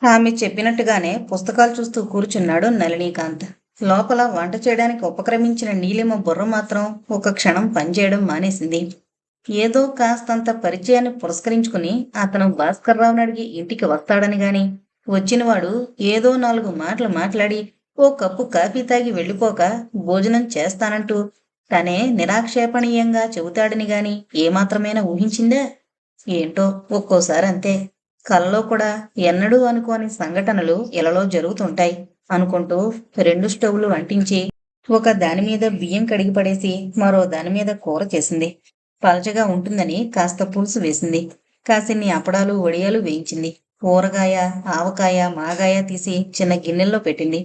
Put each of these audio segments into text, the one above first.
ఆమె చెప్పినట్టుగానే పుస్తకాలు చూస్తూ కూర్చున్నాడు నళినీకాంత్. లోపల వంట చేయడానికి ఉపక్రమించిన నీలిమ బుర్ర మాత్రం ఒక క్షణం పనిచేయడం మానేసింది. ఏదో కాస్తంత పరిచయాన్ని పురస్కరించుకుని అతను భాస్కర్రావుని అడిగి ఇంటికి వస్తాడని గాని, వచ్చినవాడు ఏదో 4 మాటలు మాట్లాడి ఓ కప్పు కాఫీ తాగి వెళ్ళిపోక భోజనం చేస్తానంటూ తనే నిరాక్షేపణీయంగా చెబుతాడని గాని ఏమాత్రమైనా ఊహించిందా? ఏంటో ఒక్కోసారి అంతే. కలలో కూడా ఎన్నడూ అనుకోని సంఘటనలు ఇలలో జరుగుతుంటాయి అనుకుంటూ 2 స్టవ్లు అంటించి ఒక దాని మీద బియ్యం కడిగి పడేసి మరో దాని మీద కూర చేసింది. పలచగా ఉంటుందని కాస్త పులుసు వేసింది. కాసిన్ని అప్పడాలు వడియాలు వేయించింది. ఊరగాయ, ఆవకాయ, మాగాయ తీసి చిన్న గిన్నెల్లో పెట్టింది.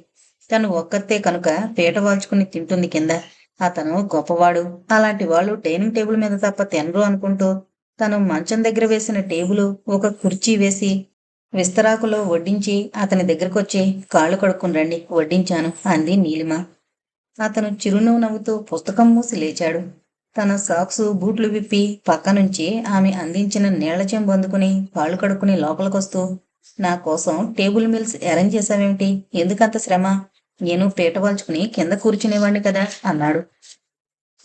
తను ఒక్కతే కనుక పీట వాల్చుకుని తింటుంది కింద. అతను గొప్పవాడు, అలాంటి వాళ్ళు డైనింగ్ టేబుల్ మీద తప్ప తినరు అనుకుంటూ తను మంచం దగ్గర వేసిన టేబులు ఒక కుర్చీ వేసి విస్తరాకులో వడ్డించి అతని దగ్గరకొచ్చి కాళ్ళు కడుక్కుని రండి, వడ్డించాను అంది నీలిమ. అతను చిరునవ్వు నవ్వుతూ పుస్తకం మూసి లేచాడు. తన సాక్సు బూట్లు విప్పి పక్కనుంచి ఆమె అందించిన నీళ్ల చెంబు అందుకుని కాళ్ళు కడుక్కుని లోపలికొస్తూ, నా కోసం టేబుల్ మిల్స్ అరేంజ్ చేశావేమిటి? ఎందుకంత శ్రమ? నేను పీట వాల్చుకుని కింద కూర్చునేవాణ్ణి కదా అన్నాడు.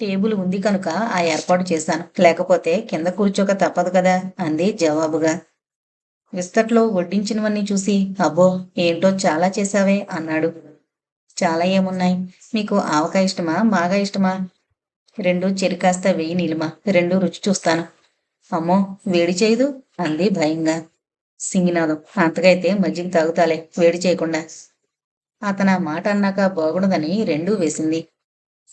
టేబుల్ ఉంది కనుక ఆ ఏర్పాటు చేశాను, లేకపోతే కింద కూర్చోక తప్పదు కదా అంది జవాబుగా. విస్తట్లో వడ్డించినవన్నీ చూసి, అబ్బో ఏంటో చాలా చేశావే అన్నాడు. చాలా ఏమున్నాయి? మీకు ఆవకాయ ఇష్టమా, మాగా ఇష్టమా? 2 చెరికాస్త వెయ్యి నీలిమ, 2 రుచి చూస్తాను. అమ్మో, వేడి చేయదు అంది భయంగా. సింగినాదం, అంతకైతే మజ్జిగ తాగుతాలే, వేడి చేయకుండా. అతను ఆ మాట అన్నాక బాగుండదని 2 వేసింది.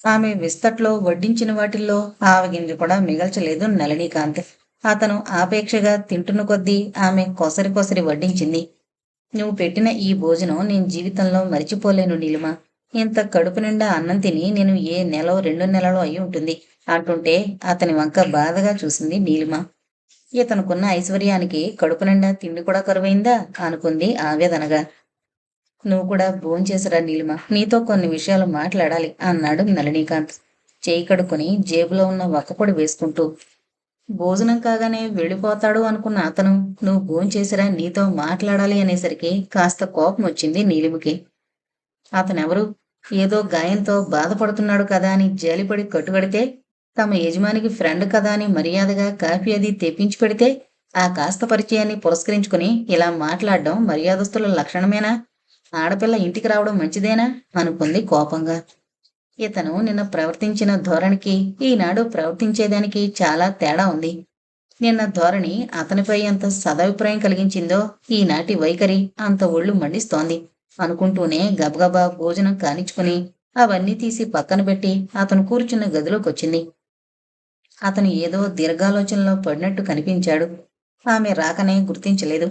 ఆమె విస్తట్లో వడ్డించిన వాటిల్లో ఆవగింజ కూడా మిగల్చలేదు నళినీకాంత్. అతను ఆపేక్షగా తింటున్న కొద్దీ ఆమె కొసరి కొసరి వడ్డించింది. నువ్వు పెట్టిన ఈ భోజనం నేను జీవితంలో మరిచిపోలేను నీలిమ. ఇంత కడుపు నిండా అన్నం తిని నేను ఏ నెలో 2 నెలలో అయి ఉంటుంది అంటుంటే అతని వంక బాధగా చూసింది నీలిమ. ఇతనుకున్న ఐశ్వర్యానికి కడుపు నిండా తిండి కూడా కరువైందా అనుకుంది ఆవేదనగా. నువ్వు కూడా భోంచేసిరా నీలిమ, నీతో కొన్ని విషయాలు మాట్లాడాలి అన్నాడు నళినీకాంత్ చేయి కడుక్కుని జేబులో ఉన్న వక్కపొడి వేసుకుంటూ. భోజనం కాగానే వెళ్ళిపోతాడు అనుకున్న అతను నువ్వు భోంచేసిరా, నీతో మాట్లాడాలి అనేసరికి కాస్త కోపం వచ్చింది నీలిమకి. అతనెవరు? ఏదో గాయంతో బాధపడుతున్నాడు కదా అని జాలిపడి కట్టుకడితే, తమ యజమానికి ఫ్రెండ్ కదా అని మర్యాదగా కాఫీ అది తెప్పించి పెడితే, ఆ కాస్త పరిచయాన్ని పురస్కరించుకుని ఇలా మాట్లాడడం మర్యాదస్తుల లక్షణమేనా? ఆడపిల్ల ఇంటికి రావడం మంచిదేనా అనుకుంది కోపంగా. ఇతను నిన్న ప్రవర్తించిన ధోరణికి ఈనాడు ప్రవర్తించేదానికి చాలా తేడా ఉంది. నిన్న ధోరణి అతనిపై ఎంత సదభిప్రాయం కలిగించిందో ఈనాటి వైఖరి అంత ఒళ్ళు మండిస్తోంది అనుకుంటూనే గబగబా భోజనం కానిచ్చుకుని అవన్నీ తీసి పక్కన పెట్టి అతను కూర్చున్న గదిలోకొచ్చింది. అతను ఏదో దీర్ఘాలోచనలో పడినట్టు కనిపించాడు. ఆమె రాకనే గుర్తించలేదు.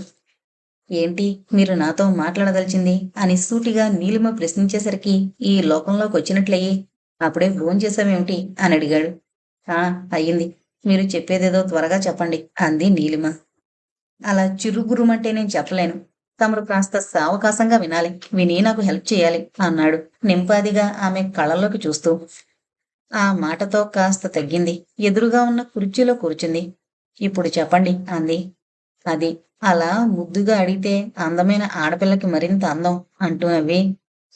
ఏంటి మీరు నాతో మాట్లాడదలిచింది అని సూటిగా నీలిమ ప్రశ్నించేసరికి ఈ లోకంలోకి వచ్చినట్లయి, అప్పుడే భోంచేశావేమిటి అని అడిగాడు. ఆ అయ్యింది, మీరు చెప్పేదేదో త్వరగా చెప్పండి అంది నీలిమ. అలా చిరుగురుమంటే నేను చెప్పలేను, తమరు కాస్త సావకాశంగా వినాలి, విని నాకు హెల్ప్ చేయాలి అన్నాడు నింపాదిగా ఆమె కళ్ళలోకి చూస్తూ. ఆ మాటతో కాస్త తగ్గింది. ఎదురుగా ఉన్న కుర్చీలో కూర్చుంది. ఇప్పుడు చెప్పండి అంది. అది అలా ముద్దుగా అడిగితే అందమైన ఆడపిల్లకి మరింత అందం అంటూ నవ్వి,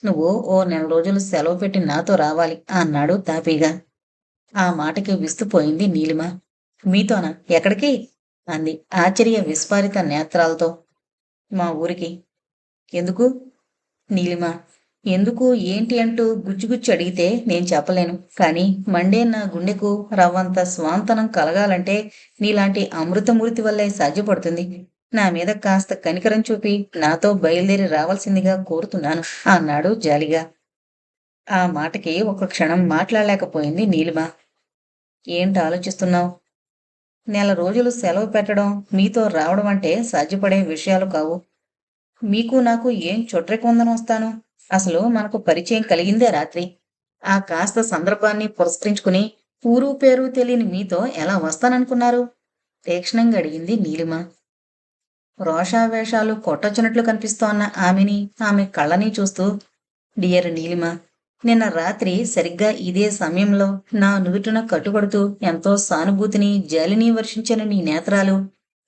నువ్వు ఓ నెల రోజులు సెలవు పెట్టి నాతో రావాలి అన్నాడు తాపీగా. ఆ మాటకి విస్తుపోయింది నీలిమ. మీతోనా? ఎక్కడికి అంది ఆశ్చర్య విస్ఫారిత నేత్రాలతో. మా ఊరికి. ఎందుకు? నీలిమ ఎందుకు ఏంటి అంటూ గుచ్చిగుచ్చి అడిగితే నేను చెప్పలేను, కానీ మండే నా గుండెకు రవ్వంత స్వాంతనం కలగాలంటే నీలాంటి అమృతమూర్తి వల్లే సాధ్యపడుతుంది. నా మీద కాస్త కనికరం చూపి నాతో బయలుదేరి రావాల్సిందిగా కోరుతున్నాను అన్నాడు జాలిగా. ఆ మాటకి ఒక క్షణం మాట్లాడలేకపోయింది నీలిమ. ఏంటి ఆలోచిస్తున్నావు? నెల రోజులు సెలవు పెట్టడం, మీతో రావడం అంటే సాధ్యపడే విషయాలు కావు. మీకు నాకు ఏం చుట్రెక్కుందని వస్తాను? అసలు మనకు పరిచయం కలిగిందే రాత్రి. ఆ కాస్త సందర్భాన్ని పురస్కరించుకుని ఊరు పేరు తెలియని మీతో ఎలా వస్తాననుకున్నారు? తీక్షణంగా అడిగింది నీలిమ. రోషావేషాలు కొట్టొచ్చినట్లు కనిపిస్తోన్న ఆమెని, ఆమె కళ్ళని చూస్తూ, డియర్ నీలిమ, నిన్న రాత్రి సరిగ్గా ఇదే సమయంలో నా నుదుటిన కట్టుకడుతూ ఎంతో సానుభూతిని జాలిని వర్షించిన నీ నేత్రాలు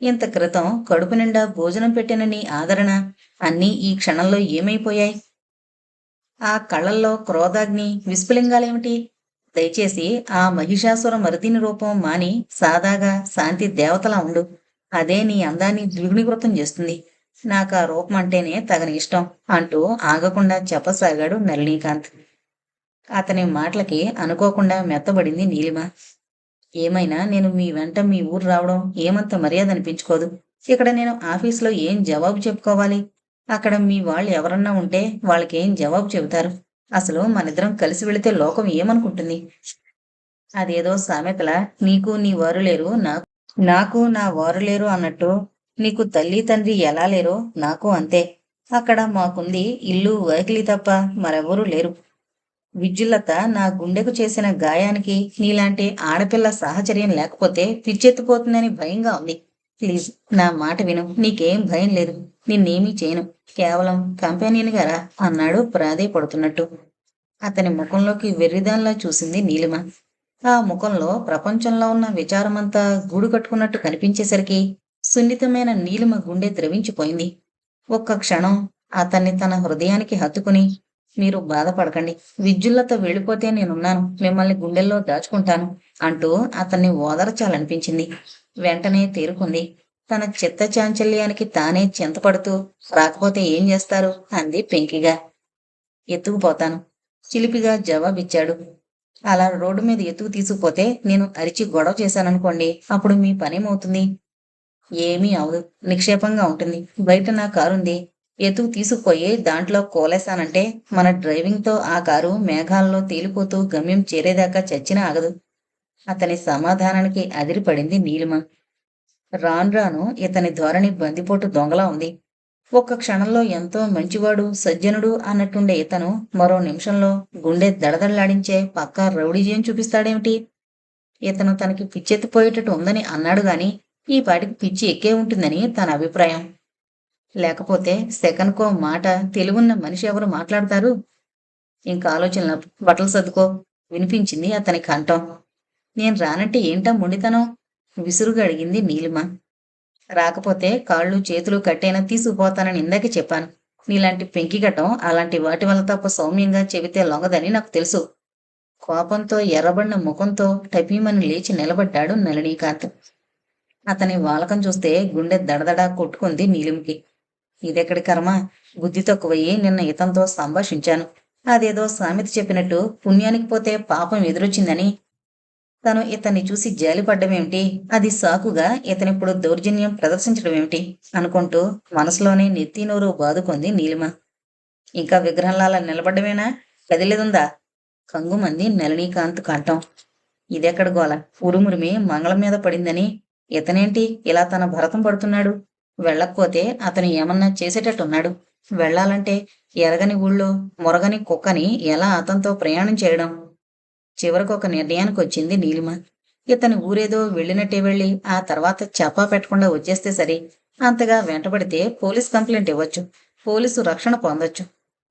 ఇంత క్రితం కడుపు నిండా భోజనం పెట్టిన నీ ఆదరణ అన్నీ ఈ క్షణంలో ఏమైపోయాయి? ఆ కళ్ళల్లో క్రోధాగ్ని విస్ఫులింగాలేమిటి? దయచేసి ఆ మహిషాసుర మర్దిని రూపం మాని సాదాగా శాంతి దేవతలా ఉండు. అదే నీ అందాన్ని ద్విగుణీకృతం చేస్తుంది. నాకా రూపం అంటేనే తగని ఇష్టం అంటూ ఆగకుండా చెప్పసాగాడు నళినీకాంత్. అతని మాటలకి అనుకోకుండా మెత్తబడింది నీలిమ. ఏమైనా నేను మీ వెంట మీ ఊరు రావడం ఏమంత మర్యాద అనిపించుకోదు. ఇక్కడ నేను ఆఫీసులో ఏం జవాబు చెప్పుకోవాలి? అక్కడ మీ వాళ్ళు ఎవరన్నా ఉంటే వాళ్ళకేం జవాబు చెబుతారు? అసలు మనిద్దరం కలిసి వెళితే లోకం ఏమనుకుంటుంది? అదేదో సామెతలా నీకు నీ వారు లేరు, నాకు నా వారు లేరు అన్నట్టు నీకు తల్లి తండ్రి ఎలా లేరో నాకు అంతే. అక్కడ మాకుంది ఇల్లు వాకిలి తప్ప మరెవరూ లేరు. విద్యుల్లత నా గుండెకు చేసిన గాయానికి నీలాంటి ఆడపిల్ల సాహచర్యం లేకపోతే పిచ్చెత్తిపోతుందని భయంగా ఉంది. ప్లీజ్ నా మాట విను. నీకేం భయం లేదు. నిన్నేమీ చేయను. కేవలం కంపెనీనిగా రా అన్నాడు ప్రాధేయపడుతున్నట్టు. అతని ముఖంలోకి వెర్రిదానిలా చూసింది నీలిమ. ఆ ముఖంలో ప్రపంచంలో ఉన్న విచారమంతా గూడు కట్టుకున్నట్టు కనిపించేసరికి సున్నితమైన నీలిమ గుండె ద్రవించిపోయింది. ఒక్క క్షణం అతన్ని తన హృదయానికి హత్తుకుని, మీరు బాధపడకండి. విద్యుల్లత వెళ్ళిపోతే నేనున్నాను. మిమ్మల్ని గుండెల్లో దాచుకుంటాను అంటూ అతన్ని ఓదార్చాలనిపించింది. వెంటనే తేరుకుంది. తన చిత్త చాంచల్యానికి తానే చింతపడుతూ, రాకపోతే ఏం చేస్తారు అంది పెంకిగా. ఎత్తుకుపోతాను చిలిపిగా జవాబిచ్చాడు. అలా రోడ్డు మీద ఎత్తుకు తీసుకుపోతే నేను అరిచి గొడవ చేశాననుకోండి, అప్పుడు మీ పనేమవుతుంది? ఏమీ అవదు. నిక్షేపంగా ఉంటుంది. బయట నా కారుంది. ఎత్తుకు తీసుకుపోయి దాంట్లో కోలేశానంటే మన డ్రైవింగ్తో ఆ కారు మేఘాల్లో తేలిపోతూ గమ్యం చేరేదాకా చచ్చినా ఆగదు. అతని సమాధానానికి అదిరిపడింది నీలిమ. రాను రాను ఇతని ధోరణి బందిపోటు దొంగలా ఉంది. ఒక్క క్షణంలో ఎంతో మంచివాడు సజ్జనుడు అన్నట్టుండే ఇతను మరో నిమిషంలో గుండె దడదడలాడించే పక్కా రౌడీజం చూపిస్తాడేమిటి? ఇతను తనకి పిచ్చెత్తిపోయేటట్టు ఉందని అన్నాడు గాని ఈ పాటికి పిచ్చి ఎక్కే ఉంటుందని తన అభిప్రాయం. లేకపోతే సెకన్కో మాట తెలివున్న మనిషి ఎవరు మాట్లాడతారు? ఇంకా ఆలోచనల బట్టలు సర్దుకో వినిపించింది అతని కంఠం. నేను రానంటే ఏంటా మొండితనం? విసురుగా అడిగింది నీలిమ. రాకపోతే కాళ్ళు చేతులు కట్టైనా తీసుకుపోతానని ఇందాకే చెప్పాను. నీలాంటి పెంకిగట్టం అలాంటి వాటి వల్ల తప్ప సౌమ్యంగా చెబితే లొంగదని నాకు తెలుసు. కోపంతో ఎర్రబడిన ముఖంతో టపీమని లేచి నిలబడ్డాడు నళినీకాంత్. అతని వాలకం చూస్తే గుండె దడదడా కొట్టుకుంది నీలిమకి. ఇదెక్కడి కర్మ? బుద్ధి తక్కువయ్యి నిన్న ఇతంతో సంభాషించాను. అదేదో సామెత చెప్పినట్టు పుణ్యానికి పోతే పాపం ఎదురొచ్చిందని తను ఇతన్ని చూసి జాలిపడ్డమేమిటి, అది సాకుగా ఇతనిప్పుడు దౌర్జన్యం ప్రదర్శించడమేమిటి అనుకుంటూ మనసులోనే నెత్తి నోరు బాదుకుంది నీలిమ. ఇంకా విగ్రహంలా నిలబడ్డమేనా? కదిలేదుందా? కంగుమంది నళినీకాంత్ కంఠం. ఇదెక్కడ గోల? ఉరుమురిమి మంగళం మీద పడిందని ఇతనేంటి ఇలా తన భరతం పడుతున్నాడు? వెళ్ళకపోతే అతను ఏమన్నా చేసేటట్టున్నాడు. వెళ్ళాలంటే ఎరగని ఊళ్ళో మొరగని కుక్కని ఎలా అతనితో ప్రయాణం చేయడం? చివరకు ఒక నిర్ణయానికి వచ్చింది నీలిమ. ఇతని ఊరేదో వెళ్ళినట్టే వెళ్ళి ఆ తర్వాత చెప్పా పెట్టకుండా వచ్చేస్తే సరి. అంతగా వెంటబడితే పోలీస్ కంప్లైంట్ ఇవ్వచ్చు. పోలీసు రక్షణ పొందొచ్చు.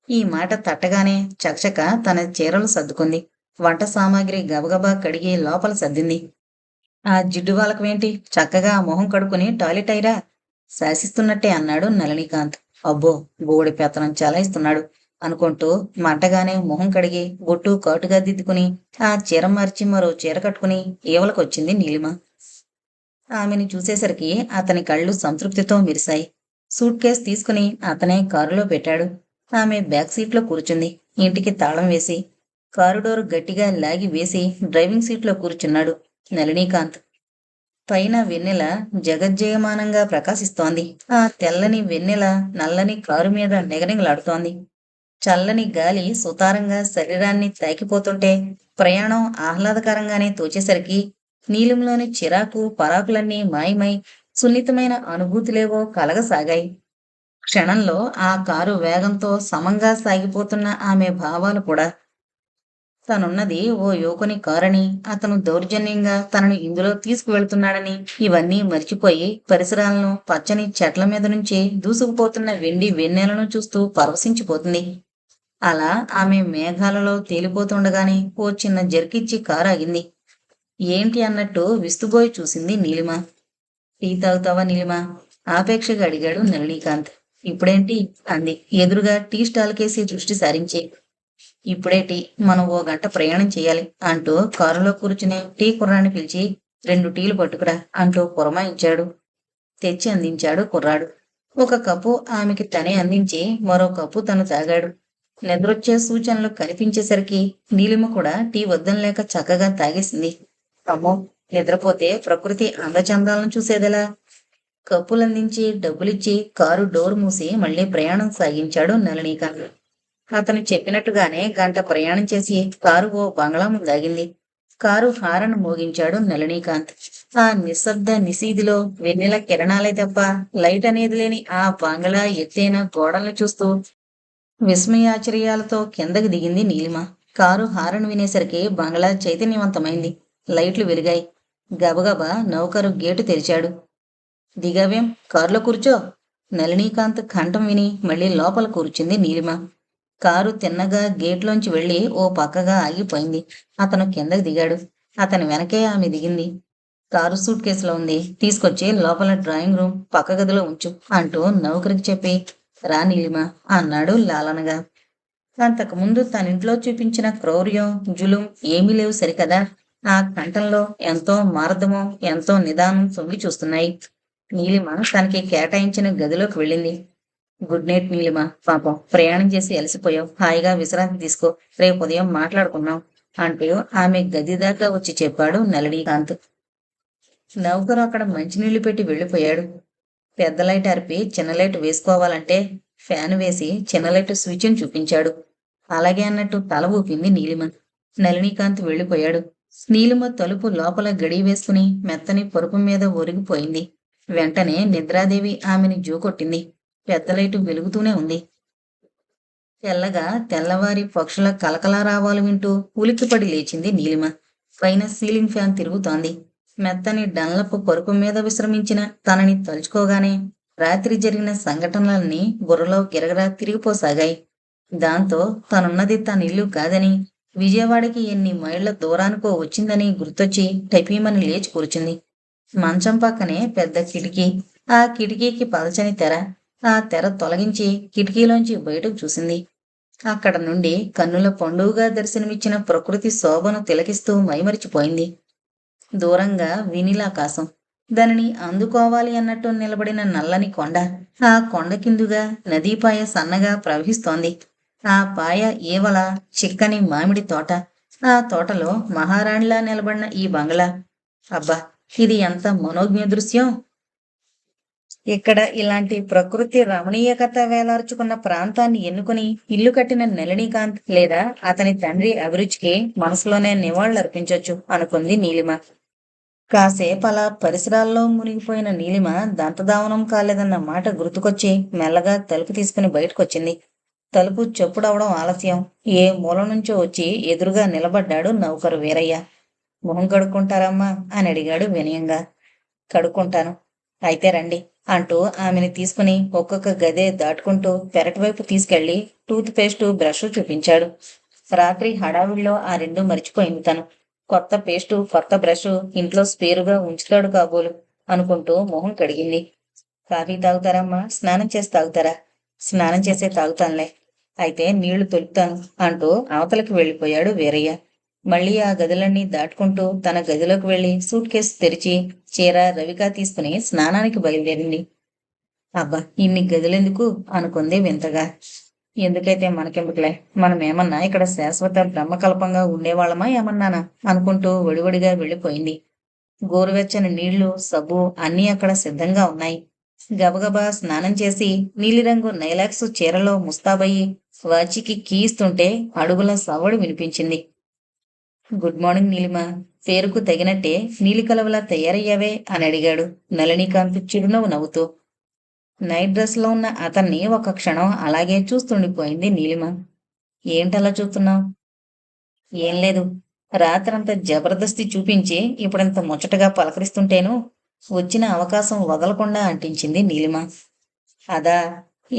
ఈ మాట తట్టగానే చకచక తన చీరలు సర్దుకుంది. వంట సామాగ్రి గబగబా కడిగి లోపల సర్దింది. ఆ జిడ్డు వాళ్ళకమేంటి? చక్కగా మొహం కడుక్కుని టాయిలెట్ అయిరా శాసిస్తున్నట్టే అన్నాడు నళినీకాంత్. అబ్బో, బోడి పెత్తనం చలాయిస్తున్నాడు అనుకుంటూ మంటగానే మొహం కడిగి బొట్టు కాటుగా దిద్దుకుని ఆ చీర మార్చి మరో చీర కట్టుకుని ఈవలకొచ్చింది నీలిమ. ఆమెని చూసేసరికి అతని కళ్ళు సంతృప్తితో మెరిశాయి. సూట్ కేస్ తీసుకుని అతనే కారులో పెట్టాడు. ఆమె బ్యాక్ సీట్లో కూర్చుంది. ఇంటికి తాళం వేసి కారు డోరు గట్టిగా లాగి వేసి డ్రైవింగ్ సీట్లో కూర్చున్నాడు నళినీకాంత్. పైన వెన్నెల జగజ్జయమానంగా ప్రకాశిస్తోంది. ఆ తెల్లని వెన్నెల నల్లని కారు మీద నిగనిగలాడుతోంది. చల్లని గాలి సుతారంగా శరీరాన్ని తాకిపోతుంటే ప్రయాణం ఆహ్లాదకరంగానే తోచేసరికి నీలింలోని చిరాకు పరాకులన్నీ మాయమై సున్నితమైన అనుభూతులేవో కలగసాగాయి. క్షణంలో ఆ కారు వేగంతో సమంగా సాగిపోతున్న ఆమె భావాలు కూడా. తనున్నది ఓ యువకుని కారని, అతను దౌర్జన్యంగా తనను ఇందులో తీసుకువెళ్తున్నాడని ఇవన్నీ మర్చిపోయి పరిసరాలను పచ్చని చెట్ల మీద నుంచి దూసుకుపోతున్న వెండి వెన్నెలను చూస్తూ పరవశించిపోతుంది. అలా ఆమె మేఘాలలో తేలిపోతుండగానే ఓ చిన్న జర్కిచ్చి కారు ఆగింది. ఏంటి అన్నట్టు విస్తుబోయి చూసింది నీలిమ. టీ తాగుతావా నీలిమా? ఆపేక్షగా అడిగాడు నళినీకాంత్. ఇప్పుడేంటి? అంది ఎదురుగా టీ స్టాల్ కేసి దృష్టి సారించి. ఇప్పుడేటి? మనం ఓ గంట ప్రయాణం చేయాలి అంటూ కారులో కూర్చుని టీ కుర్రాన్ని పిలిచి 2 టీలు పట్టుకురా అంటూ పురమాయించాడు. తెచ్చి అందించాడు కుర్రాడు. ఒక కప్పు ఆమెకి తనే అందించి మరో కప్పు తను తాగాడు. నిద్రొచ్చే సూచనలు కనిపించేసరికి నీలిమ కూడా టీ వద్దనలేక చక్కగా తాగేసింది. అమ్మో! నిద్రపోతే ప్రకృతి అందచందాలను చూసేదెలా? కప్పులందించి డబ్బులిచ్చి కారు డోర్ మూసి మళ్ళీ ప్రయాణం సాగించాడు నళినీకాంత్. అతను చెప్పినట్టుగానే గంట ప్రయాణం చేసి కారు ఓ బంగ్లా ముందాగింది. కారు హారన్ మోగించాడు నళినీకాంత్. ఆ నిశ్శబ్ద నిశీదిలో వెన్నెల కిరణాలే తప్ప లైట్ అనేది లేని ఆ బంగ్లా ఎత్తైన గోడల్ని చూస్తూ విస్మయాశ్చర్యాలతో కిందకి దిగింది నీలిమ. కారు హారన్ వినేసరికి బంగ్లా చైతన్యవంతమైంది. లైట్లు వెలిగాయి. గబగబా నౌకరు గేటు తెరిచాడు. దిగావేం? కారులో కూర్చో. నళినీకాంత్ కంఠం విని మళ్ళీ లోపల కూర్చుంది నీలిమ. కారు తిన్నగా గేట్లోంచి వెళ్లి ఓ పక్కగా ఆగిపోయింది. అతను కిందకి దిగాడు. అతని వెనకే ఆమె దిగింది. కారు సూట్ కేసులో ఉంది, తీసుకొచ్చి లోపల డ్రాయింగ్ రూమ్ పక్క గదిలో ఉంచు అంటూ నౌకరికి చెప్పి రా నీలిమ అన్నాడు లాలనగా. అంతకుముందు తనింట్లో చూపించిన క్రౌర్యం, జులుం ఏమీ లేవు సరికదా. ఆ కంఠంలో ఎంతో మార్దమో ఎంతో నిదానం తొంగి చూస్తున్నాయి. నీలిమ తనకి కేటాయించిన గదిలోకి వెళ్ళింది. Good night Neelima. పాపం ప్రయాణం చేసి అలసిపోయావు, హాయిగా విశ్రాంతి తీసుకో, రేపు ఉదయం మాట్లాడుకున్నాం అంటూ ఆమె గది దాకా వచ్చి చెప్పాడు నళినీకాంత్. నౌకరు అక్కడ మంచినీళ్లు పెట్టి వెళ్ళిపోయాడు. పెద్ద లైట్ అరిపి చిన్న లైట్ వేసుకోవాలంటే ఫ్యాన్ వేసి చిన్న లైట్ స్విచ్ని చూపించాడు. అలాగే అన్నట్టు తల ఊపింది నీలిమ. నళినీకాంత్ వెళ్ళిపోయాడు. నీలిమ తలుపు లోపల గడి వేసుకుని మెత్తని పరుపు మీద ఒరిగిపోయింది. వెంటనే నిద్రాదేవి ఆమెని జోకొట్టింది. పెద్ద లైటు వెలుగుతూనే ఉంది. తెల్లగా తెల్లవారి పక్షుల కలకలారావాలు వింటూ ఉలిక్కిపడి లేచింది నీలిమ. పైన సీలింగ్ ఫ్యాన్ తిరుగుతోంది. మెత్తని డన్లప్ పరుపు మీద విశ్రమించిన తనని తలుచుకోగానే రాత్రి జరిగిన సంఘటనలన్నీ బుర్రలో గిరగరా తిరిగిపోసాగాయి. దాంతో తనున్నది తన ఇల్లు కాదని, విజయవాడకి ఎన్ని మైళ్ల దూరానికో వచ్చిందని గుర్తొచ్చి టపీమని లేచి కూర్చుంది. మంచం పక్కనే పెద్ద కిటికీ. ఆ కిటికీకి పలచని తెర. ఆ తెర తొలగించి కిటికీలోంచి బయటకు చూసింది. అక్కడ నుండి కన్నుల పండుగగా దర్శనమిచ్చిన ప్రకృతి శోభను తిలకిస్తూ మైమరిచిపోయింది. దూరంగా వినిలాకాశం. దానిని అందుకోవాలి అన్నట్టు నిలబడిన నల్లని కొండ. ఆ కొండ కిందుగా నదీపాయ సన్నగా ప్రవహిస్తోంది. ఆ పాయ ఏవల చిక్కని మామిడి తోట. ఆ తోటలో మహారాణిలా నిలబడిన ఈ బంగ్లా. అబ్బా, ఇది ఎంత మనోజ్ఞ దృశ్యం! ఇక్కడ ఇలాంటి ప్రకృతి రమణీయకత వేలార్చుకున్న ప్రాంతాన్ని ఎన్నుకుని ఇల్లు కట్టిన నళినీకాంత్ లేదా అతని తండ్రి అభిరుచికి మనసులోనే నివాళులర్పించొచ్చు అనుకుంది నీలిమ. కాసేపు అలా పరిసరాల్లో మునిగిపోయిన నీలిమ దంతధావనం కాలేదన్న మాట గుర్తుకొచ్చి మెల్లగా తలుపు తీసుకుని బయటకొచ్చింది. తలుపు చెప్పుడవడం ఆలస్యం. ఏ మూల నుంచో వచ్చి ఎదురుగా నిలబడ్డాడు నౌకరు వీరయ్య. మొహం కడుక్కుంటారమ్మా అని అడిగాడు వినయంగా. కడుక్కుంటాను. అయితే రండి అంటూ ఆమెని తీసుకుని ఒక్కొక్క గదే దాటుకుంటూ పెరటివైపు తీసుకెళ్లి టూత్ పేస్టు బ్రష్ చూపించాడు. రాత్రి హడావిడిలో ఆ రెండు మరిచిపోయింది తను. కొత్త పేస్టు కొత్త బ్రష్ ఇంట్లో స్పేరుగా ఉంచుతాడు కాబోలు అనుకుంటూ మొహం కడిగింది. కాఫీ తాగుతారమ్మా? స్నానం చేసి తాగుతారా? స్నానం చేసే తాగుతానులే. అయితే నీళ్లు తొలుపుతాను అంటూ అవతలకి వెళ్ళిపోయాడు వీరయ్య. మళ్ళీ ఆ గదులన్నీ దాటుకుంటూ తన గదిలోకి వెళ్లి సూట్ కేసు తెరిచి చీర రవికా తీసుకుని స్నానానికి బయలుదేరింది. అబ్బా, ఇన్ని గదులెందుకు అనుకుంది వింతగా. ఎందుకైతే మనకెందుకులే, మనమేమన్నా ఇక్కడ శాశ్వత బ్రహ్మకల్పంగా ఉండేవాళ్ళమా ఏమన్నానా అనుకుంటూ వడివడిగా వెళ్ళిపోయింది. గోరువెచ్చని నీళ్లు, సబ్బు అన్నీ అక్కడ సిద్ధంగా ఉన్నాయి. గబగబా స్నానం చేసి నీలిరంగు నైలాక్స్ చీరలో ముస్తాబయ్యి వాచికి కీయిస్తుంటే అడుగుల సవ్వడి వినిపించింది. Good morning Neelima. పేరుకు తగినట్టే నీలికలవలా తయారయ్యావే అని అడిగాడు నళినీకాంత్ చిరునవ్వు నవ్వుతూ. నైట్ డ్రెస్ లో ఉన్న అతన్ని ఒక క్షణం అలాగే చూస్తుండిపోయింది నీలిమ. ఏంటలా చూస్తున్నావు? ఏం లేదు. రాత్రంతా జబర్దస్తి చూపించి ఇప్పుడంత ముచ్చటగా పలకరిస్తుంటేను వచ్చిన అవకాశం వదలకుండా అంటించింది నీలిమ. అదా,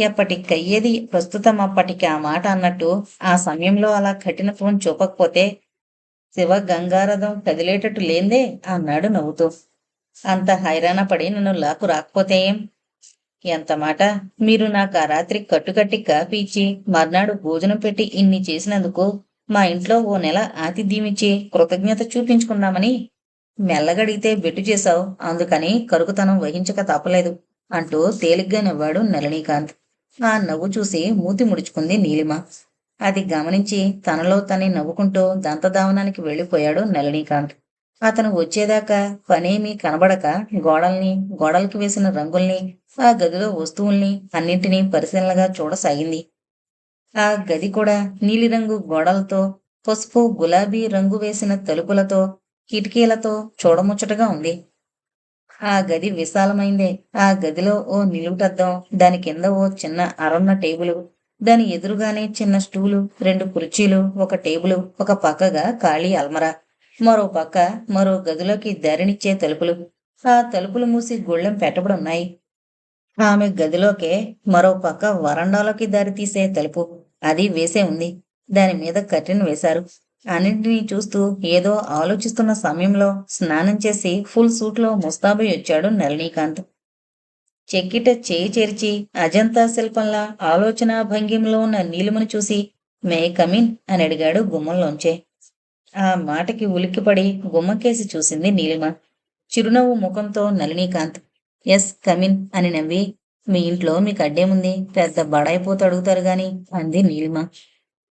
ఎప్పటికయ్యేది ప్రస్తుతం అప్పటికి ఆ మాట అన్నట్టు ఆ సమయంలో అలా కఠినత్వం చూపకపోతే శివ గంగారథం కదిలేటట్టు లేందే అన్నాడు నవ్వుతూ. అంత హైరాణ పడి నన్ను లాక్కు రాకపోతే ఏం? ఎంత మాట! మీరు నాకు ఆ రాత్రి కట్టుకట్టి కాఫీ ఇచ్చి మర్నాడు భోజనం పెట్టి ఇన్ని చేసినందుకు మా ఇంట్లో ఓ నెల ఆతిథ్యమిచ్చి కృతజ్ఞత చూపించుకున్నామని మెల్లగడిగితే బెట్టు చేశావు, అందుకని కరుకుతనం వహించక తప్పలేదు అంటూ తేలిగ్గా నవ్వాడు నళినీకాంత్. ఆ నవ్వు చూసి మూతి ముడుచుకుంది నీలిమ. అది గమనించి తనలో తనే నవ్వుకుంటూ దంతధావనానికి వెళ్ళిపోయాడు నళినీకాంత్. అతను వచ్చేదాకా పనేమీ కనబడక గోడలకి వేసిన రంగుల్ని, ఆ గదిలో వస్తువుల్ని అన్నింటినీ పరిశీలనగా చూడసాగింది. ఆ గది కూడా నీలిరంగు గోడలతో, పసుపు గులాబీ రంగు వేసిన తలుపులతో, కిటికీలతో చూడముచ్చటగా ఉంది. ఆ గది విశాలమైందే. ఆ గదిలో ఓ నిలువుటద్దం, దాని కింద ఓ చిన్న అరున్న టేబులు, దాని ఎదురుగానే చిన్న స్టూలు, 2 కుర్చీలు, ఒక టేబులు, ఒక పక్కగా ఖాళీ అల్మరా, మరో పక్క మరో గదిలోకి దారినిచ్చే తలుపులు. ఆ తలుపులు మూసి గొళ్ళెం పెట్టబడున్నాయి. ఆమె గదిలోకే మరో పక్క వరండాలోకి దారితీసే తలుపు, అది వేసే ఉంది. దాని మీద కర్టెన్ వేశారు. అన్నింటినీ చూస్తూ ఏదో ఆలోచిస్తున్న సమయంలో స్నానం చేసి ఫుల్ సూట్లో ముస్తాబై వచ్చాడు నళినీకాంత్. చెక్కిట చేయి చేర్చి అజంతా శిల్పంలా ఆలోచనా భంగిమలో ఉన్న నీలిమను చూసి మే కమిన్ అని అడిగాడు గుమ్మంలోంచే. ఆ మాటకి ఉలిక్కిపడి గుమ్మకేసి చూసింది నీలిమ. చిరునవ్వు ముఖంతో నళినీకాంత్ ఎస్ కమిన్ అని నవ్వి, మీ ఇంట్లో మీకు అడ్డేముంది, పెద్ద బడాయిపోతూ అడుగుతారు గాని అంది నీలిమ.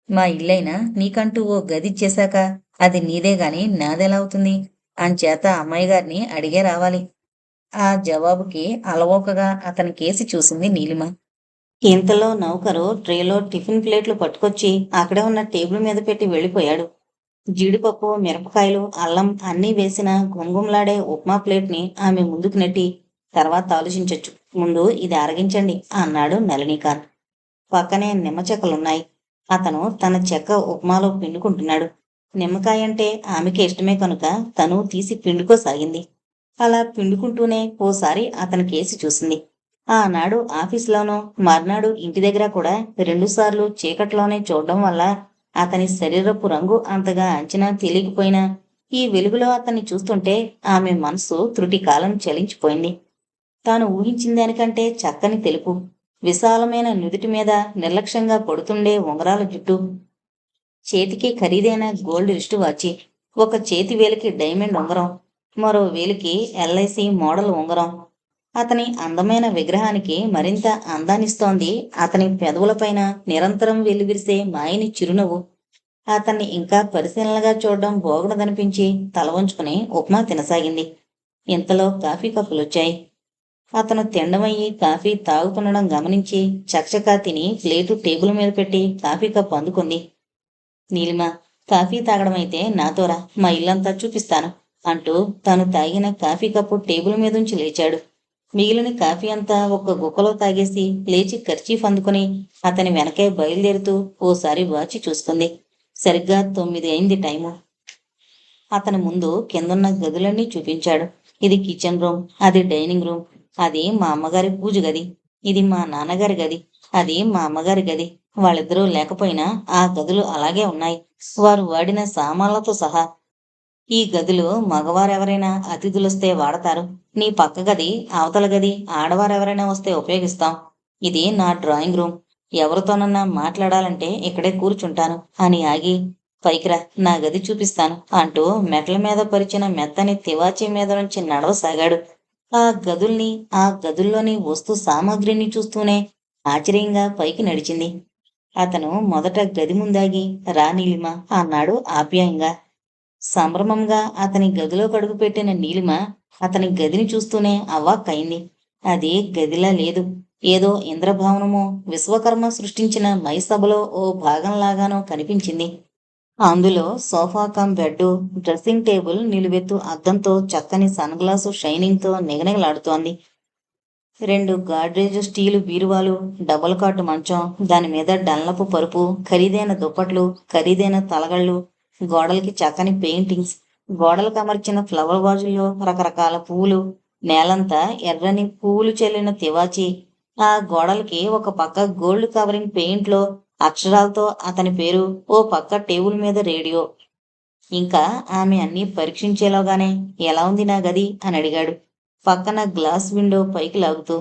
మా ఇల్లైనా నీకంటూ ఓ గదిచ్చేశాక అది నీదే గాని నాదెలా అవుతుంది? అంచేత అమ్మాయి గారిని అడిగే రావాలి. ఆ జవాబుకి అలవోకగా అతని కేసి చూసింది నీలిమ. ఇంతలో నౌకరు ట్రేలో టిఫిన్ ప్లేట్లు పట్టుకొచ్చి అక్కడే ఉన్న టేబుల్ మీద పెట్టి వెళ్ళిపోయాడు. జీడిపప్పు, మిరపకాయలు, అల్లం అన్నీ వేసిన గుమగుమలాడే ఉప్మా ప్లేట్ని ఆమె ముందుకు నెట్టి, తర్వాత ఆలోచించొచ్చు, ముందు ఇది అరగించండి అన్నాడు నళినీకాంత్. పక్కనే నిమ్మ చెక్కలున్నాయి. అతను తన చెక్క ఉప్మాలో పిండుకుంటున్నాడు. నిమ్మకాయంటే ఆమెకి ఇష్టమే కనుక తను తీసి పిండుకోసాగింది. అలా పిండుకుంటూనే ఓసారి అతని కేసి చూసింది. ఆనాడు ఆఫీసులోనూ, మర్నాడు ఇంటి దగ్గర కూడా 2 సార్లు చీకట్లోనే చూడడం వల్ల అతని శరీరపు రంగు అంతగా అంచనా తెలియకపోయినా ఈ వెలుగులో అతన్ని చూస్తుంటే ఆమె మనసు త్రుటికాలం చలించిపోయింది. తాను ఊహించిన దానికంటే చక్కని తెలుపు, విశాలమైన నుదిటి మీద నిర్లక్ష్యంగా పడుతుండే ఉంగరాల జుట్టు, చేతికి ఖరీదైన గోల్డ్ రిస్టు వాచి, ఒక చేతి వేలికి డైమండ్ ఉంగరం, మరో వేలికి ఎల్ఐసి మోడల్ ఉంగరం. అతని అందమైన విగ్రహానికి మరింత అందాన్నిస్తోంది అతని పెదవులపైన నిరంతరం వెల్లివిరిసే మాయని చిరునవ్వు. అతన్ని ఇంకా పరిశీలనగా చూడడం బోగడదనిపించి తల వంచుకుని ఉప్మా తినసాగింది. ఇంతలో కాఫీ కప్పులొచ్చాయి. అతను తిండమయ్యి కాఫీ తాగుతుండడం గమనించి చకచకా తిని ప్లేటు టేబుల్ మీద పెట్టి కాఫీ కప్పు అందుకుంది. నీలిమ, కాఫీ తాగడమైతే నాతోరా, మా ఇల్లంతా చూపిస్తాను అంటూ తాను తాగిన కాఫీ కప్పు టేబుల్ మీదుంచి లేచాడు. మిగిలిన కాఫీ అంతా ఒక్క గుక్కలో తాగేసి లేచి కర్చీఫ్ అందుకుని అతని వెనకే బయలుదేరుతూ ఓసారి వాచి చూసుకుంది. సరిగ్గా 9 అయింది టైము. అతని ముందు కిందున్న గదులన్నీ చూపించాడు. ఇది కిచెన్ రూమ్, అది డైనింగ్ రూమ్, అది మా అమ్మగారి పూజ గది, ఇది మా నాన్నగారి గది, అది మా అమ్మగారి గది. వాళ్ళిద్దరూ లేకపోయినా ఆ గదులు అలాగే ఉన్నాయి, వారు వాడిన సామాన్లతో సహా. ఈ గదులు మగవారెవరైనా అతిథులొస్తే వాడతారు. నీ పక్క గది, అవతల గది ఆడవారెవరైనా వస్తే ఉపయోగిస్తాం. ఇది నా డ్రాయింగ్ రూమ్. ఎవరితోనన్నా మాట్లాడాలంటే ఇక్కడే కూర్చుంటాను అని ఆగి, పైకిరా, నా గది చూపిస్తాను అంటూ మెట్ల మీద పరిచిన మెత్తని తివాచీ మీద నుంచి నడవసాగాడు. ఆ గదుల్ని, ఆ గదుల్లోని వస్తు సామాగ్రిని చూస్తూనే ఆశ్చర్యంగా పైకి నడిచింది. అతను మొదట గది ముందాగి, రా నీలిమ అన్నాడు ఆప్యాయంగా. సంభ్రమంగా అతని గదిలో కడుగుపెట్టిన నీలిమ అతని గదిని చూస్తూనే అవాక్కయింది. అది గదిలా లేదు, ఏదో ఇంద్రభవనమో విశ్వకర్మ సృష్టించిన మైసభలో ఓ భాగంలాగానో కనిపించింది. అందులో sofa cum bed, dressing table నిలువెత్తు అద్దంతో చక్కని సన్ గ్లాసు షైనింగ్తో నిగనిగలాడుతోంది. 2 గాడ్రేజ్ స్టీలు బీరువాలు, డబుల్ కాటు మంచం, దానిమీద డన్లపు పరుపు, ఖరీదైన దుప్పట్లు, ఖరీదైన తలగళ్ళు, గోడలకి చక్కని పెయింటింగ్స్, గోడలకు అమర్చిన ఫ్లవర్ వాజుల్లో రకరకాల పువ్వులు, నేలంతా ఎర్రని పువ్వులు చెల్లిన తివాచి, ఆ గోడలకి ఒక పక్క గోల్డ్ కవరింగ్ పెయింట్లో అక్షరాలతో అతని పేరు, ఓ పక్క టేబుల్ మీద రేడియో. ఇంకా ఆమె అన్నీ పరీక్షించేలోగానే ఎలా ఉంది నా గది అని అడిగాడు. పక్కన గ్లాస్ విండో పైకి లాగుతూ.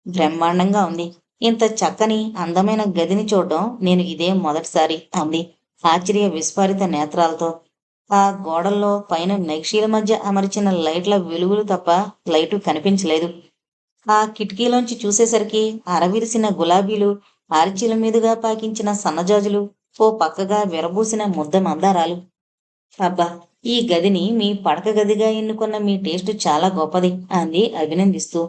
బ్రహ్మాండంగా ఉంది. ఇంత చక్కని అందమైన గదిని చూడడం నేను ఇదే మొదటిసారి అంది ఆశ్చర్య విస్ఫారిత నేత్రాలతో. ఆ గోడల్లో పైన నక్షీల మధ్య అమర్చిన లైట్ల వెలుగులు తప్ప లైటు కనిపించలేదు. ఆ కిటికీలోంచి చూసేసరికి అరవిరిసిన గులాబీలు, ఆర్చీల మీదుగా పాకించిన సన్నజాజులు, ఓ పక్కగా విరబూసిన ముద్ద మందారాలు. అబ్బా! ఈ గదిని మీ పడక గదిగా ఎన్నుకున్న మీ టేస్టు చాలా గొప్పది అంది అభినందిస్తూ.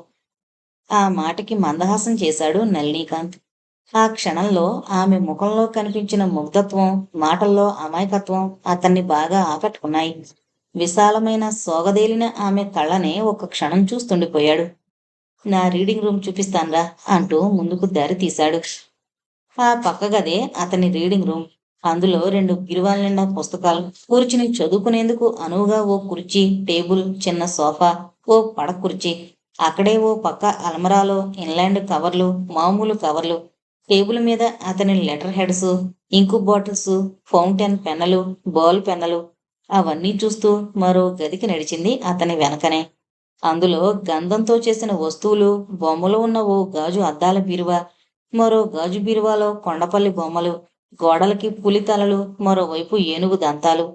ఆ మాటకి మందహాసం చేశాడు నళినీకాంత్. ఆ క్షణంలో ఆమె ముఖంలో కనిపించిన ముగ్ధత్వం, మాటల్లో అమాయకత్వం అతన్ని బాగా ఆకట్టుకున్నాయి. విశాలమైన సోగదేలిన ఆమె కళ్ళనే ఒక క్షణం చూస్తుండిపోయాడు. నా రీడింగ్ రూమ్ చూపిస్తాన్రా అంటూ ముందుకు దారి తీశాడు. ఆ పక్క గదే అతని రీడింగ్ రూమ్. అందులో 2 బీరువాల నిండా పుస్తకాలు, కూర్చుని చదువుకునేందుకు అనువుగా ఓ కుర్చీ, టేబుల్, చిన్న సోఫా, ఓ పడక కుర్చీ. అక్కడే ఓ పక్క అల్మరాలో ఇన్లాండ్ కవర్లు, మామూలు కవర్లు. టేబుల్ మీద అతని letter heads, ink bottles, fountain పెన్నులు, బాల్ పెన్నులు. అవన్నీ చూస్తూ మరో గదికి నడిచింది అతని వెనకనే. అందులో గంధంతో చేసిన వస్తువులు, బొమ్మలు ఉన్న ఓ గాజు అద్దాల బీరువా, మరో గాజు బీరువాలో కొండపల్లి బొమ్మలు, గోడలకి పులితలలు, మరోవైపు ఏనుగు దంతాలు.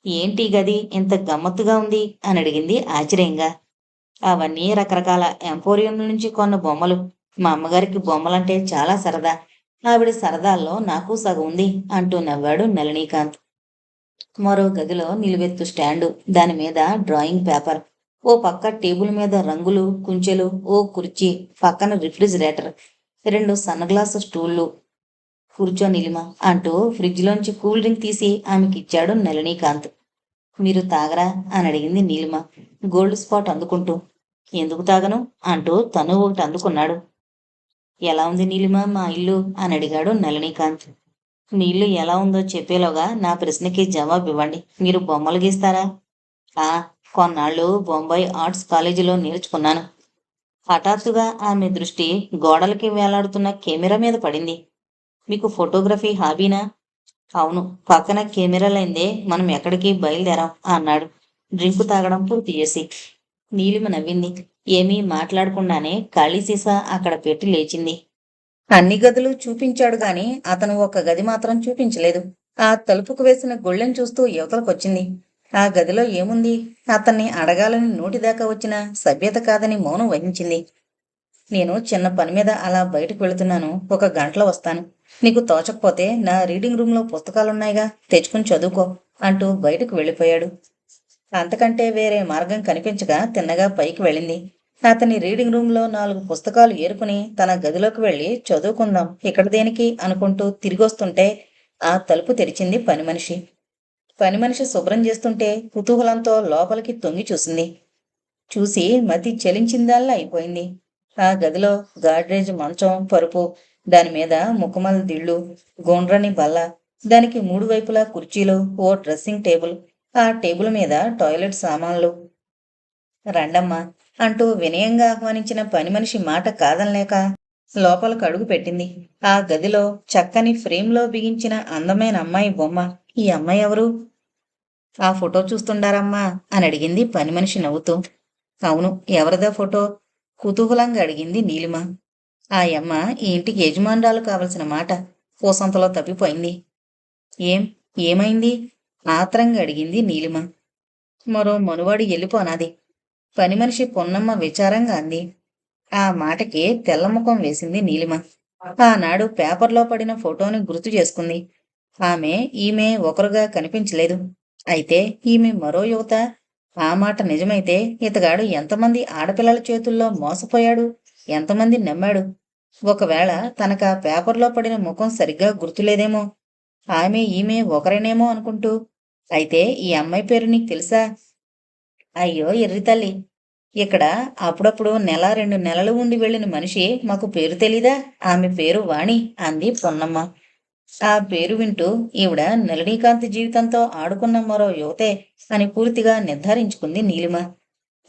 ఏంటి గది ఇంత గమ్మత్తుగా ఉంది అని అడిగింది ఆశ్చర్యంగా. అవన్నీ రకరకాల ఎంపోరియం నుంచి కొన్న బొమ్మలు. మా అమ్మగారికి బొమ్మలంటే చాలా సరదా. ఆవిడ సరదాల్లో నాకు సగం ఉంది అంటూ నవ్వాడు నళినీకాంత్. మరో గదిలో నిలువెత్తు స్టాండు, దాని మీద డ్రాయింగ్ పేపర్, ఓ పక్క టేబుల్ మీద రంగులు, కుంచెలు, ఓ కుర్చీ, పక్కన రిఫ్రిజిరేటర్, 2 సన్నగ్లాసు స్టూళ్ళు. కూర్చో నీలిమ అంటూ ఫ్రిడ్జ్లోంచి కూల్ డ్రింక్ తీసి ఆమెకిచ్చాడు నళినీకాంత్. మీరు తాగరా అని అడిగింది నీలిమ గోల్డ్ స్పాట్ అందుకుంటూ. ఎందుకు తాగను అంటూ తను ఒకటి అందుకున్నాడు. ఎలా ఉంది నీలిమ మా ఇల్లు అని అడిగాడు నళినీకాంత్. మీ ఇల్లు ఎలా ఉందో చెప్పేలోగా నా ప్రశ్నకి జవాబు ఇవ్వండి. మీరు బొమ్మలు గీస్తారా? ఆ, కొన్నాళ్ళు బొంబాయి ఆర్ట్స్ కాలేజీలో నేర్చుకున్నాను. హఠాత్తుగా ఆమె దృష్టి గోడలకి వేలాడుతున్న కెమెరా మీద పడింది. మీకు ఫోటోగ్రఫీ హాబీనా? అవును, పక్కన కెమెరాలైందే మనం ఎక్కడికి బయలుదేరాం అన్నాడు డ్రింకు తాగడం పూర్తి చేసి. నీలిమ నవ్వింది. ఏమీ మాట్లాడకుండానే ఖాళీ సీసా అక్కడ పెట్టి లేచింది. అన్ని గదులు చూపించాడు గాని అతను ఒక గది మాత్రం చూపించలేదు. ఆ తలుపుకు వేసిన గొళ్ళెం చూస్తూ యువతలకొచ్చింది. ఆ గదిలో ఏముంది? అతన్ని అడగాలని నోటిదాకా వచ్చిన సభ్యత కాదని మౌనం వహించింది. నేను చిన్న పని మీద అలా బయటకు వెళుతున్నాను. 1 గంటలో వస్తాను. నీకు తోచకపోతే నా రీడింగ్ రూంలో పుస్తకాలున్నాయిగా, తెచ్చుకుని చదువుకో అంటూ బయటకు వెళ్ళిపోయాడు. అంతకంటే వేరే మార్గం కనిపించక తిన్నగా పైకి వెళ్ళింది. అతని రీడింగ్ రూంలో 4 పుస్తకాలు ఏరుకుని తన గదిలోకి వెళ్ళి చదువుకుందాం, ఇక్కడ దేనికి అనుకుంటూ తిరిగొస్తుంటే ఆ తలుపు తెరిచింది పనిమనిషి. పనిమనిషి శుభ్రం చేస్తుంటే కుతూహలంతో లోపలికి తొంగి చూసింది. చూసి మతి చలించిందల్లా అయిపోయింది. ఆ గదిలో గాడ్రేజ్ మంచం, పరుపు, దానిమీద ముఖమల్ దిళ్ళు, గోండ్రని బల్ల, దానికి 3 వైపులా కుర్చీలు, ఓ డ్రెస్సింగ్ టేబుల్, ఆ టేబుల్ మీద టాయిలెట్ సామాన్లు. రండమ్మా అంటూ వినయంగా ఆహ్వానించిన పనిమనిషి మాట కాదనలేక లోపలకు అడుగు పెట్టింది. ఆ గదిలో చక్కని ఫ్రేమ్లో బిగించిన అందమైన అమ్మాయి బొమ్మ. ఈ అమ్మాయి ఎవరు? ఆ ఫోటో చూస్తుండారమ్మా అని అడిగింది పనిమనిషి నవ్వుతూ. అవును, ఎవరిదా ఫోటో? కుతూహలంగా అడిగింది నీలిమ. ఆ యమ్మ ఈ ఇంటికి యజమానురాలు కావలసిన మాట పూసంతలో తప్పిపోయింది. ఏం ఏమైంది? ఆత్రంగా అడిగింది నీలిమ. మరో మనువాడి వెళ్ళిపోనాది. పనిమనిషి పొన్నమ్మ విచారంగా అంది. ఆ మాటకి తెల్లముఖం వేసింది నీలిమ. ఆనాడు పేపర్లో పడిన ఫోటోని గుర్తు చేసుకుంది. ఈమె ఒకరుగా కనిపించలేదు. అయితే ఈమె మరో యువత. ఆ మాట నిజమైతే ఇతగాడు ఎంతమంది ఆడపిల్లల చేతుల్లో మోసపోయాడు, ఎంతమంది నమ్మాడు? ఒకవేళ తనకా పేపర్లో పడిన ముఖం సరిగ్గా గుర్తులేదేమో. ఈమె ఒకరేనేమో అనుకుంటూ. అయితే ఈ అమ్మాయి పేరు నీకు తెలుసా? అయ్యో ఎర్రి తల్లి, ఇక్కడ అప్పుడప్పుడు 1-2 నెలలు ఉండి వెళ్ళిన మనిషి మాకు పేరు తెలీదా? ఆమె పేరు వాణి అంది పొన్నమ్మ. ఆ పేరు వింటూ ఈవిడ నళినీకాంత్ జీవితంతో ఆడుకున్న మరో యువతే అని పూర్తిగా నిర్ధారించుకుంది నీలిమ.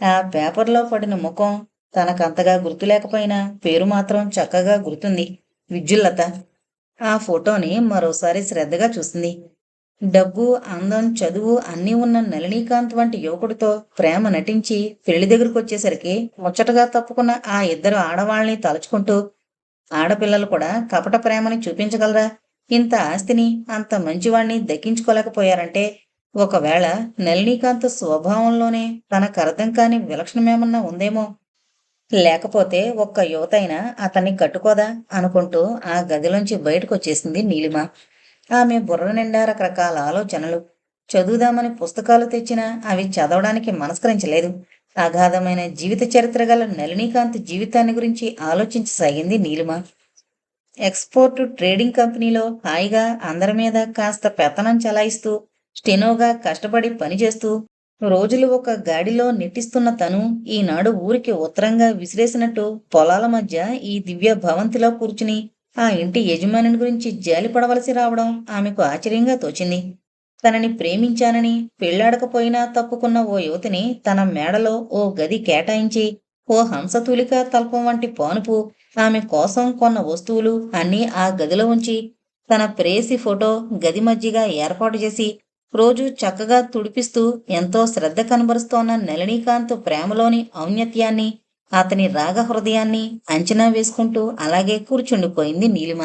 ఆ పేపర్లో పడిన ముఖం తనకంతగా గుర్తులేకపోయినా పేరు మాత్రం చక్కగా గుర్తుంది. విద్యుల్లత. ఆ ఫోటోని మరోసారి శ్రద్ధగా చూసింది. డబ్బు, అందం, చదువు అన్నీ ఉన్న నళినీకాంత్ వంటి యువకుడితో ప్రేమ నటించి పెళ్లి దగ్గరకొచ్చేసరికి ముచ్చటగా తప్పుకున్న ఆ ఇద్దరు ఆడవాళ్ళని తలుచుకుంటూ, ఆడపిల్లలు కూడా కపట ప్రేమని చూపించగలరా? ఇంత ఆస్తిని, అంత మంచివాణ్ణి దక్కించుకోలేకపోయారంటే, ఒకవేళ నళినీకాంత్ స్వభావంలోనే తనకర్థం కాని విలక్షణమేమన్నా ఉందేమో! లేకపోతే ఒక్క యువతైనా అతన్ని కట్టుకోదా? అనుకుంటూ ఆ గదిలోంచి బయటకొచ్చేసింది నీలిమ. ఆమె బుర్ర నిండా రకరకాల ఆలోచనలు. చదువుదామని పుస్తకాలు తెచ్చినా అవి చదవడానికి మనస్కరించలేదు. అగాధమైన జీవిత చరిత్ర గల నళినీకాంత్ జీవితాన్ని గురించి ఆలోచించసాగింది నీలిమ. ఎక్స్‌పోర్ట్ ట్రేడింగ్ కంపెనీలో హాయిగా అందరి మీద కాస్త పెత్తనం చెలాయిస్తూ, స్టెనోగా కష్టపడి పనిచేస్తూ, రోజులు ఒక గాడిలో నెట్టిస్తున్న తను ఈనాడు ఊరికి ఉత్తరంగా విసిరేసినట్టు పొలాల మధ్య ఈ దివ్య భవంతిలో కూర్చుని ఆ ఇంటి యజమానిని గురించి జాలిపడవలసి రావడం ఆమెకు ఆశ్చర్యంగా తోచింది. తనని ప్రేమించానని పెళ్లాడకపోయినా తప్పుకున్న ఓ యువతిని తన మేడలో ఓ గది కేటాయించి, ఓ హంసతూలిక తల్పం వంటి పానుపు, ఆమె కోసం కొన్న వస్తువులు అన్నీ ఆ గదిలో ఉంచి, తన ప్రేయసి ఫోటో గది మధ్యగా ఏర్పాటు చేసి, రోజూ చక్కగా తుడిపిస్తూ ఎంతో శ్రద్ధ కనబరుస్తోన్న నళినీకాంత్ ప్రేమలోని ఔన్నత్యాన్ని, అతని రాగ హృదయాన్ని అంచనా వేసుకుంటూ అలాగే కూర్చుండిపోయింది నీలిమ.